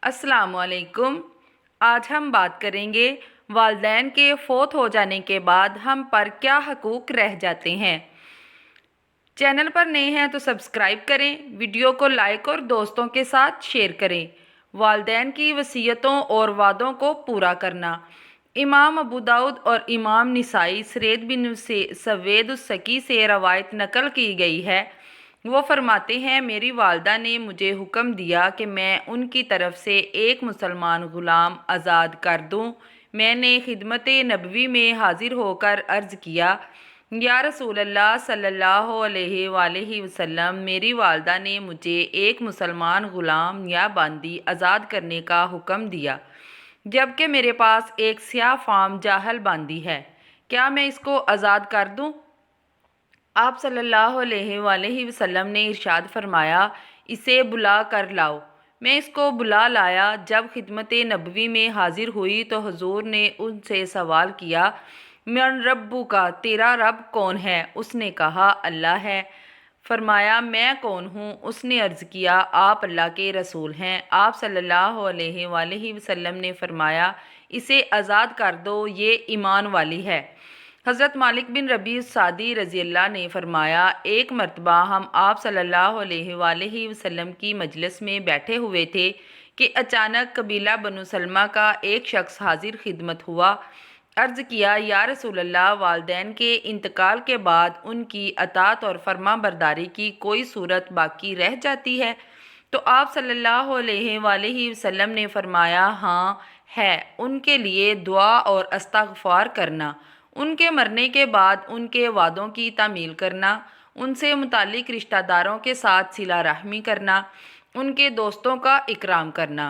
अस्सलाम वालेकुम। आज हम बात करेंगे वालिदैन के फ़ौत हो जाने के बाद हम पर क्या हकूक़ रह जाते हैं। चैनल पर नए हैं तो सब्सक्राइब करें, वीडियो को लाइक और दोस्तों के साथ शेयर करें। वालिदैन की वसीयतों और वादों को पूरा करना। इमाम अबू दाऊद और इमाम निसाई सरेद बिन सवेद उस-सकी से रवायत नकल की गई है। वो फरमाते हैं, मेरी वालदा ने मुझे हुक्म दिया कि मैं उनकी तरफ से एक मुसलमान ग़ुलाम आज़ाद कर दूँ। मैंने खिदमत नबवी में हाजिर होकर अर्ज़ किया, या रसूल अल्लाह सल्लल्लाहु अलैहि वसल्लम, मेरी वालदा ने मुझे एक मुसलमान ग़ुलाम या बांदी आज़ाद करने का हुक्म दिया, जबकि मेरे पास एक स्याह फाम जाहल बांदी है। क्या मैं इसको आज़ाद कर दूँ? आप सल्लल्लाहु अलैहि वसल्लम ने इरशाद फरमाया, इसे बुला कर लाओ। मैं इसको बुला लाया। जब खिदमत नबवी में हाजिर हुई तो हुजूर ने उनसे सवाल किया, मन रब्बु का, तेरा रब कौन है? उसने कहा, अल्लाह है। फरमाया, मैं कौन हूँ? उसने अर्ज़ किया, आप अल्लाह के रसूल हैं। आप सल्लल्लाहु अलैहि वसल्लम ने फरमाया, इसे आज़ाद कर दो, ये ईमान वाली है। हज़रत मालिक बिन रबी सादी रज़ियल्लाह ने फरमाया, एक मरतबा हम आप सल्लल्लाहु अलैहि वसल्लम की मजलिस में बैठे हुए थे कि अचानक कबीला बनु सलमा का एक शख्स हाजिर खिदमत हुआ। अर्ज़ किया, या रसूल अल्लाह, वालिदैन के इंतकाल के बाद उनकी अतात और फर्मा बरदारी की कोई सूरत बाकी रह जाती है? तो आप सल्लल्लाहु अलैहि वसल्लम ने फरमाया, हाँ है। उनके लिए दुआ और इस्तिग़फ़ार करना, उनके मरने के बाद उनके वादों की तामील करना, उनसे मुताल्लिक़ रिश्तेदारों के साथ सिला रहमी करना, उनके दोस्तों का इकराम करना।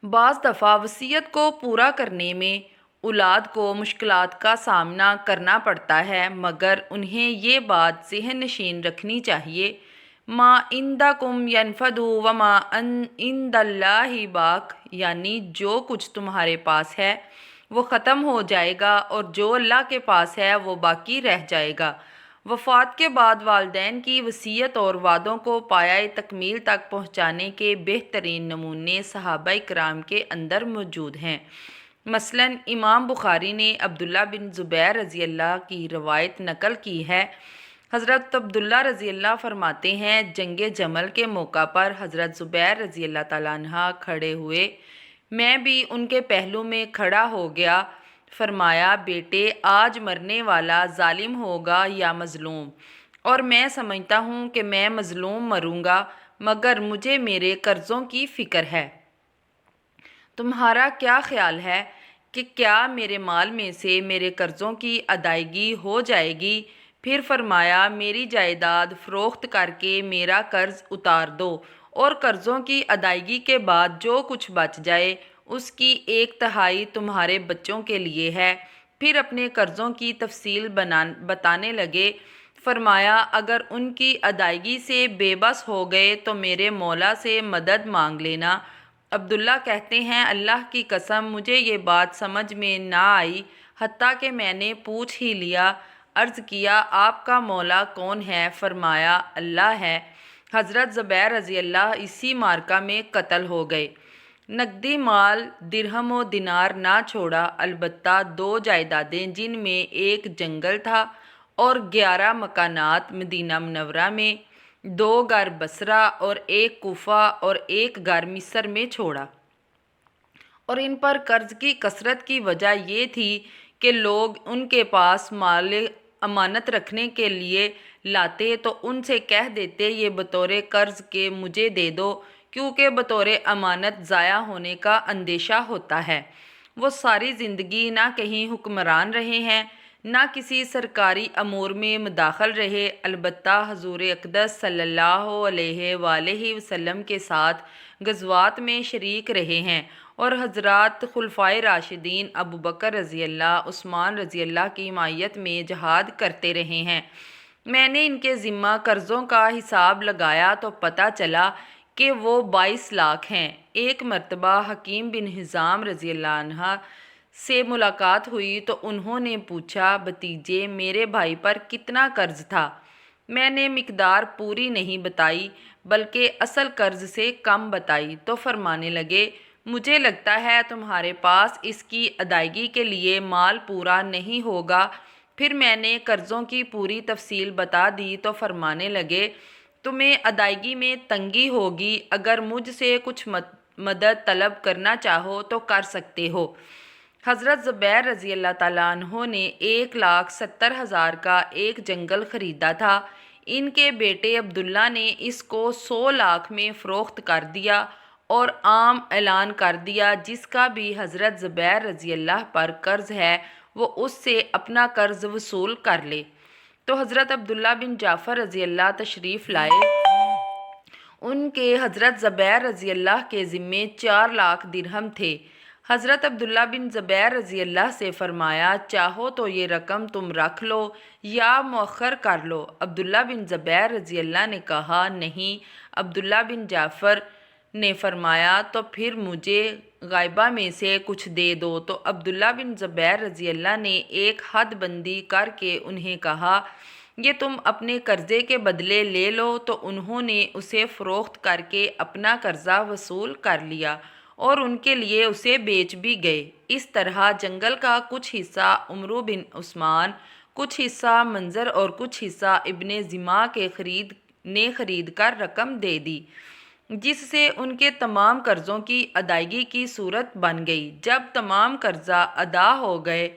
बाज़ दफ़ा वसीयत को पूरा करने में औलाद को मुश्किलात का सामना करना पड़ता है, मगर उन्हें ये बात ज़हन नशीन रखनी चाहिए, मा इंदकुम यनफदु व मा इंदल्लाहि बाक, यानी जो कुछ तुम्हारे पास है वो ख़त्म हो जाएगा और जो अल्लाह के पास है वो बाकी रह जाएगा। वफ़ात के बाद वालिदैन की वसीयत और वादों को पाया तकमील तक पहुँचाने के बेहतरीन नमूने सहाबाए किराम के अंदर मौजूद हैं। मसलन इमाम बुखारी ने अब्दुल्ला बिन ज़ुबैर रज़ियल्लाह की रवायत नकल की है। हज़रत अब्दुल्ला रज़ियल्लाह फरमाते हैं, जंगे जमल के मौका पर हज़रत ज़ुबैर रज़ियल्लाह तआला अन्हा खड़े हुए, मैं भी उनके पहलू में खड़ा हो गया। फरमाया, बेटे, आज मरने वाला जालिम होगा या मज़लूम, और मैं समझता हूँ कि मैं मज़लूम मरूँगा, मगर मुझे मेरे कर्ज़ों की फ़िक्र है। तुम्हारा क्या ख्याल है कि क्या मेरे माल में से मेरे कर्ज़ों की अदायगी हो जाएगी? फिर फरमाया, मेरी जायदाद फ़रोख्त करके मेरा कर्ज़ उतार दो और कर्ज़ों की अदायगी के बाद जो कुछ बच जाए उसकी 1/3 तुम्हारे बच्चों के लिए है। फिर अपने कर्ज़ों की तफसील बताने लगे। फरमाया, अगर उनकी अदायगी से बेबस हो गए तो मेरे मौला से मदद मांग लेना। अब्दुल्ला कहते हैं, अल्लाह की कसम, मुझे ये बात समझ में ना आई, हत्ता कि मैंने पूछ ही लिया। अर्ज़ किया, आपका मौला कौन है? फरमाया, अल्लाह है। हज़रत ज़ुबैर रज़ियल्लाह इसी मार्का में कत्ल हो गए। नकदी माल दिरहम व दिनार ना छोड़ा, अलबत्ता 2 जायदादें, जिनमें एक जंगल था और 11 मकानात मदीना मुनव्वरा में, 2 घर बसरा और 1 कूफा और 1 घर मिस्र में छोड़ा। और इन पर कर्ज़ की कसरत की वजह ये थी कि लोग उनके पास माल अमानत रखने के लिए लाते तो उनसे कह देते, ये बतौर कर्ज़ के मुझे दे दो, क्योंकि बतौर अमानत ज़ाया होने का अंदेशा होता है। वो सारी ज़िंदगी ना कहीं हुक्मरान रहे हैं, ना किसी सरकारी अमूर में मुदाखल रहे, अलबत्ता हजूर अक़दस सल्लल्लाहु अलैहि वसल्लम के साथ गज़वात में शरीक रहे हैं और हज़रात खुलफ़ाए राशिदीन अबू बकर रज़ियल्लाह, उस्मान रज़ियल्लाह की हिमायत में जहाद करते रहे हैं। मैंने इनके ज़िम्मा कर्ज़ों का हिसाब लगाया तो पता चला कि वो 22 लाख हैं। एक मरतबा हकीम बिन हिज़ाम रज़ियल्लाह अन्हा से मुलाकात हुई तो उन्होंने पूछा, भतीजे, मेरे भाई पर कितना कर्ज़ था? میں نے مقدار پوری نہیں بتائی بلکہ اصل قرض سے کم بتائی تو فرمانے لگے، مجھے لگتا ہے تمہارے پاس اس کی ادائیگی کے لیے مال پورا نہیں ہوگا۔ پھر میں نے قرضوں کی پوری تفصیل بتا دی تو فرمانے لگے، تمہیں ادائیگی میں تنگی ہوگی، اگر مجھ سے کچھ مدد طلب کرنا چاہو تو کر سکتے ہو۔ حضرت زبیر رضی اللہ تعالیٰ عنہ نے 1,70,000 کا ایک جنگل خریدا تھا۔ ان کے بیٹے عبداللہ نے اس کو 100 لاکھ میں فروخت کر دیا اور عام اعلان کر دیا جس کا بھی حضرت زبیر رضی اللہ پر قرض ہے وہ اس سے اپنا قرض وصول کر لے۔ تو حضرت عبداللہ بن جعفر رضی اللہ تشریف لائے۔ ان کے حضرت زبیر رضی اللہ کے ذمے 4 لاکھ درہم تھے۔ حضرت عبداللہ بن زبیر رضی اللہ سے فرمایا، چاہو تو یہ رقم تم رکھ لو یا مؤخر کر لو۔ عبداللہ بن زبیر رضی اللہ نے کہا، نہیں۔ عبداللہ بن جعفر نے فرمایا، تو پھر مجھے غائبہ میں سے کچھ دے دو۔ تو عبداللہ بن زبیر رضی اللہ نے ایک حد بندی کر کے انہیں کہا، یہ تم اپنے قرضے کے بدلے لے لو۔ تو انہوں نے اسے فروخت کر کے اپنا قرضہ وصول کر لیا اور ان کے لیے اسے بیچ بھی گئے۔ اس طرح جنگل کا کچھ حصہ عمرو بن عثمان، کچھ حصہ منظر اور کچھ حصہ ابن زماں کے خرید کر رقم دے دی، جس سے ان کے تمام قرضوں کی ادائیگی کی صورت بن گئی۔ جب تمام قرضہ ادا ہو گئے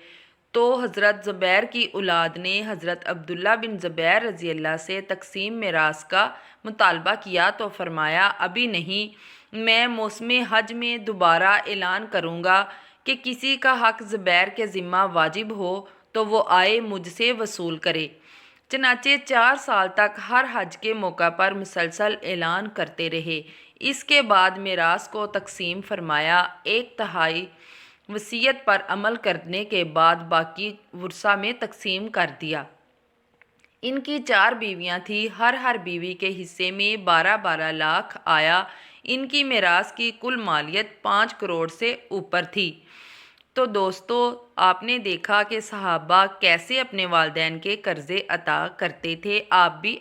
تو حضرت زبیر کی اولاد نے حضرت عبداللہ بن زبیر رضی اللہ سے تقسیم میراث کا مطالبہ کیا تو فرمایا، ابھی نہیں، میں موسم حج میں دوبارہ اعلان کروں گا کہ کسی کا حق زبیر کے ذمہ واجب ہو تو وہ آئے مجھ سے وصول کرے۔ چنانچہ 4 سال تک ہر حج کے موقع پر مسلسل اعلان کرتے رہے۔ اس کے بعد میراث کو تقسیم فرمایا، 1/3 وصیت پر عمل کرنے کے بعد باقی ورثہ میں تقسیم کر دیا۔ ان کی 4 بیویاں تھیں، ہر بیوی کے حصے میں 12 لاکھ آیا۔ ان کی میراث کی کل مالیت 5 کروڑ سے اوپر تھی۔ تو دوستو، آپ نے دیکھا کہ صحابہ کیسے اپنے والدین کے قرضے ادا کرتے تھے۔ آپ بھی